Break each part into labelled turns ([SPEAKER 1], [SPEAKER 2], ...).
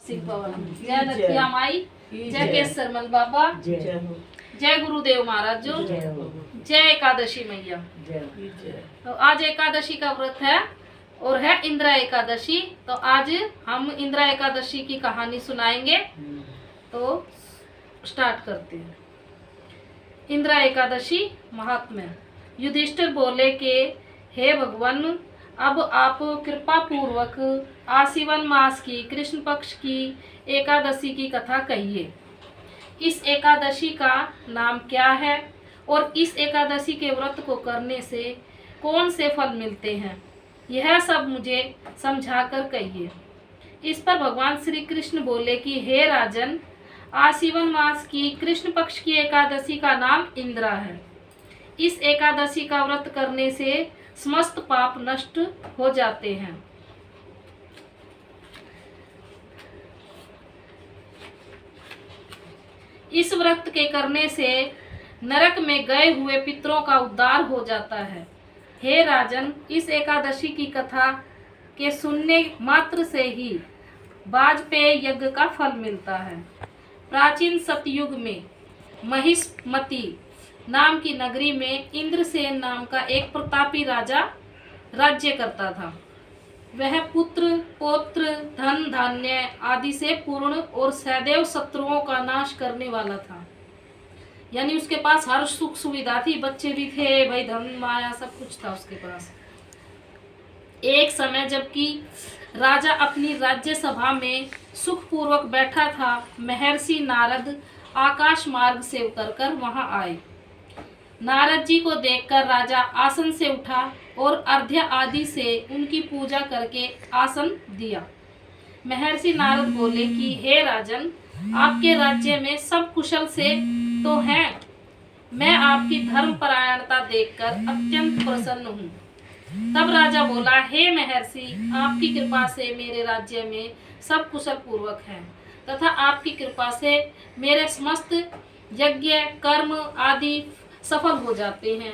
[SPEAKER 1] सिंह पवन। जय नथिया माई, जय केसरमल बाबा, जय गुरुदेव महाराज जो, जय एकादशी मैया। तो आज एकादशी का व्रत है और है इंदिरा एकादशी। तो आज हम इंदिरा एकादशी की कहानी सुनाएंगे। तो स्टार्ट करते हैं। इंदिरा एकादशी महात्म्य। युधिष्ठिर बोले कि हे भगवान, अब आप कृपा पूर्वक आसीवन मास की कृष्ण पक्ष की एकादशी की कथा कहिए। इस एकादशी का नाम क्या है और इस एकादशी के व्रत को करने से कौन से फल मिलते हैं, यह सब मुझे समझाकर कहिए। इस पर भगवान श्री कृष्ण बोले कि हे राजन, आसीवन मास की कृष्ण पक्ष की एकादशी का नाम इंदिरा है। इस एकादशी का व्रत करने से समस्त पाप नष्ट हो जाते हैं। इस व्रत के करने से नरक में गए हुए पितरों का उद्धार हो जाता है। हे राजन, इस एकादशी की कथा के सुनने मात्र से ही वाजपेय यज्ञ का फल मिलता है। प्राचीन सतयुग में महिष्मती नाम की नगरी में इंद्रसेन नाम का एक प्रतापी राजा राज्य करता था। वह पुत्र पौत्र धन धान्य आदि से पूर्ण और सदैव शत्रुओं का नाश करने वाला था। यानी उसके पास हर सुख सुविधा थी, बच्चे भी थे, भाई धन माया सब कुछ था उसके पास। एक समय जबकि राजा अपनी राज्य सभा में सुखपूर्वक बैठा था, महर्षि नारद आकाश मार्ग से उतरकर वहां आए। नारद जी को देखकर राजा आसन से उठा और अर्घ्य आदि से उनकी पूजा करके आसन दिया। महर्षि नारद बोले कि हे राजन, आपके राज्य में सब कुशल से तो हैं। मैं आपकी धर्मपरायणता देखकर अत्यंत प्रसन्न हूँ। तब राजा बोला, हे महर्षि, आपकी कृपा से मेरे राज्य में सब कुशल पूर्वक है तथा आपकी कृपा से मेरे समस्त यज्ञ कर्म आदि सफल हो जाते हैं।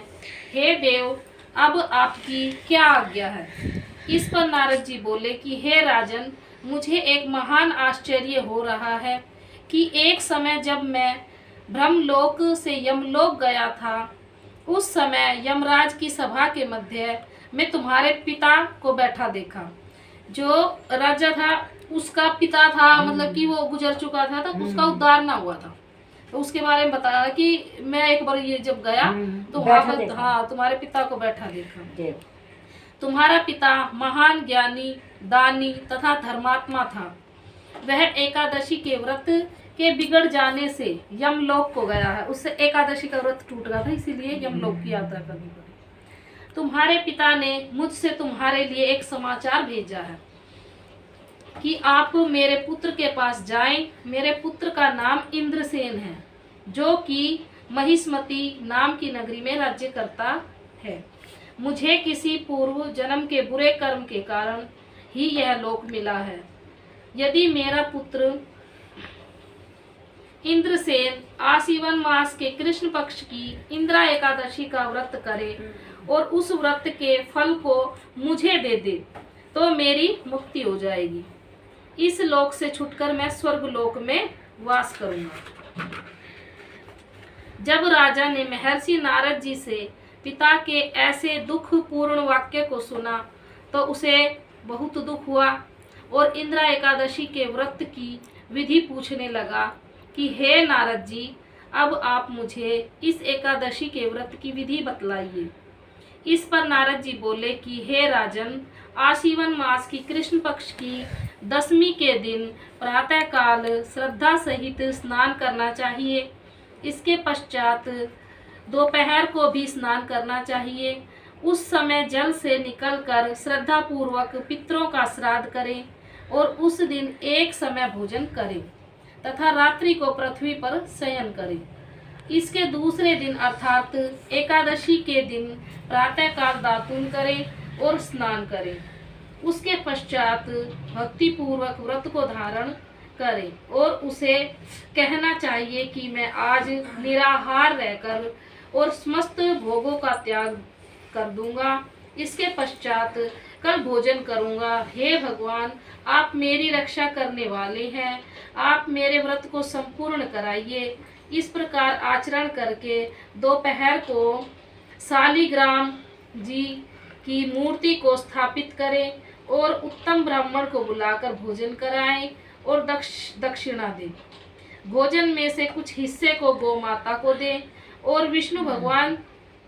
[SPEAKER 1] हे देव, अब आपकी क्या आज्ञा है। इस पर नारद जी बोले कि हे राजन, मुझे एक महान आश्चर्य हो रहा है कि एक समय जब मैं ब्रह्मलोक से यमलोक गया था, उस समय यमराज की सभा के मध्य में तुम्हारे पिता को बैठा देखा। जो राजा था उसका पिता था, मतलब कि वो गुजर चुका था, तो उसका उद्धार ना हुआ था। तो उसके बारे में बताया कि मैं एक बार ये जब गया तो वहाँ पर हाँ तुम्हारे पिता को बैठा देखा। तुम्हारा पिता महान ज्ञानी दानी तथा धर्मात्मा था। वह एकादशी के व्रत के बिगड़ जाने से यमलोक को गया है। उससे एकादशी का व्रत टूट गया था, इसीलिए यमलोक की यात्रा करनी पड़ी। तुम्हारे पिता ने मुझसे तुम्हारे लिए एक समाचार भेजा है कि आप मेरे पुत्र के पास जाएं। मेरे पुत्र का नाम इंद्रसेन है, जो कि महिष्मती नाम की नगरी में राज्य करता है। मुझे किसी पूर्व जन्म के बुरे कर्म के कारण ही यह लोक मिला है। यदि मेरा पुत्र इंद्रसेन आसीवन मास के कृष्ण पक्ष की इंदिरा एकादशी का व्रत करे और उस व्रत के फल को मुझे दे दे, तो मेरी मुक्ति हो जाएगी। इस लोक से छुटकर मैं स्वर्ग लोक में वास करूंगा। जब राजा ने महर्षि नारद जी से पिता के ऐसे दुख पूर्ण वाक्य को सुना तो उसे बहुत दुख हुआ और इंदिरा एकादशी के व्रत की विधि पूछने लगा कि हे नारद जी, अब आप मुझे इस एकादशी के व्रत की विधि बतलाइए। इस पर नारद जी बोले कि हे राजन, आसीवन मास की कृष्ण पक्ष की दशमी के दिन प्रातः काल श्रद्धा सहित स्नान करना चाहिए। इसके पश्चात दोपहर को भी स्नान करना चाहिए। उस समय जल से निकलकर श्रद्धा पूर्वक पितरों का श्राद्ध करें और उस दिन एक समय भोजन करें तथा रात्रि को पृथ्वी पर शयन करें। इसके दूसरे दिन अर्थात एकादशी के दिन प्रातः काल दातून करें और स्नान करें। उसके पश्चात भक्ति पूर्वक व्रत को धारण करें और उसे कहना चाहिए कि मैं आज निराहार रहकर और समस्त भोगों का त्याग कर दूंगा। इसके पश्चात कल भोजन करूंगा। हे भगवान, आप मेरी रक्षा करने वाले हैं, आप मेरे व्रत को संपूर्ण कराइए। इस प्रकार आचरण करके दोपहर को शालिग्राम जी की मूर्ति को स्थापित करें और उत्तम ब्राह्मण को बुलाकर भोजन कराएं और दक्षिणा दें। भोजन में से कुछ हिस्से को गौ माता को दें और विष्णु भगवान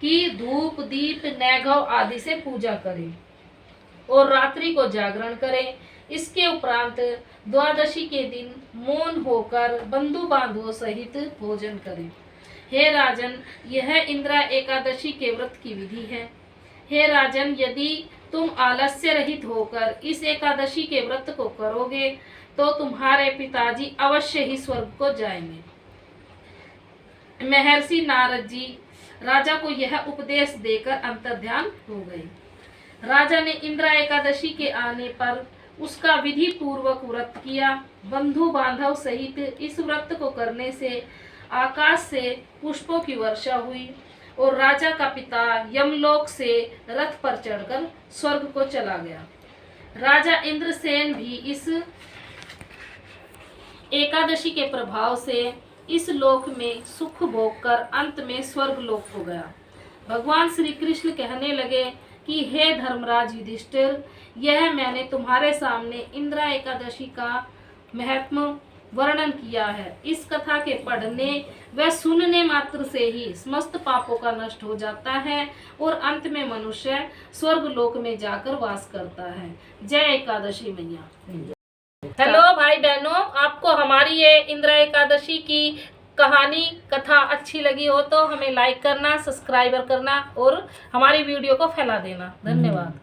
[SPEAKER 1] की धूप दीप नैघव आदि से पूजा करें और रात्रि को जागरण करें। इसके उपरांत द्वादशी के दिन मौन होकर बंधु बांधवों सहित भोजन करें। हे राजन, यह इंदिरा एकादशी के व्रत की विधि है। हे राजन, यदि तुम आलस्य रहित होकर इस एकादशी के व्रत को करोगे तो तुम्हारे पिताजी अवश्य ही स्वर्ग को जाएंगे। महर्षि नारद जी राजा को यह उपदेश देकर अंतर्ध्यान हो गए। राजा ने इंदिरा एकादशी के आने पर उसका विधि पूर्वक व्रत किया। बंधु बांधव सहित इस व्रत को करने से आकाश से पुष्पों की वर्षा हुई और राजा का पिता यमलोक से रथ पर चढ़कर स्वर्ग को चला गया। राजा इंद्रसेन भी इस एकादशी के प्रभाव से इस लोक में सुख भोग कर अंत में स्वर्ग लोक हो गया। भगवान श्री कृष्ण कहने लगे कि हे धर्मराज युधिष्ठिर, यह मैंने तुम्हारे सामने इंदिरा एकादशी का महत्व वर्णन किया है। इस कथा के पढ़ने व सुनने मात्र से ही समस्त पापों का नष्ट हो जाता है और अंत में मनुष्य स्वर्ग लोक में जाकर वास करता है। जय एकादशी मैया। हेलो भाई बहनों, आपको हमारी ये इंदिरा एकादशी की कहानी कथा अच्छी लगी हो तो हमें लाइक करना, सब्सक्राइबर करना और हमारी वीडियो को फैला देना। धन्यवाद।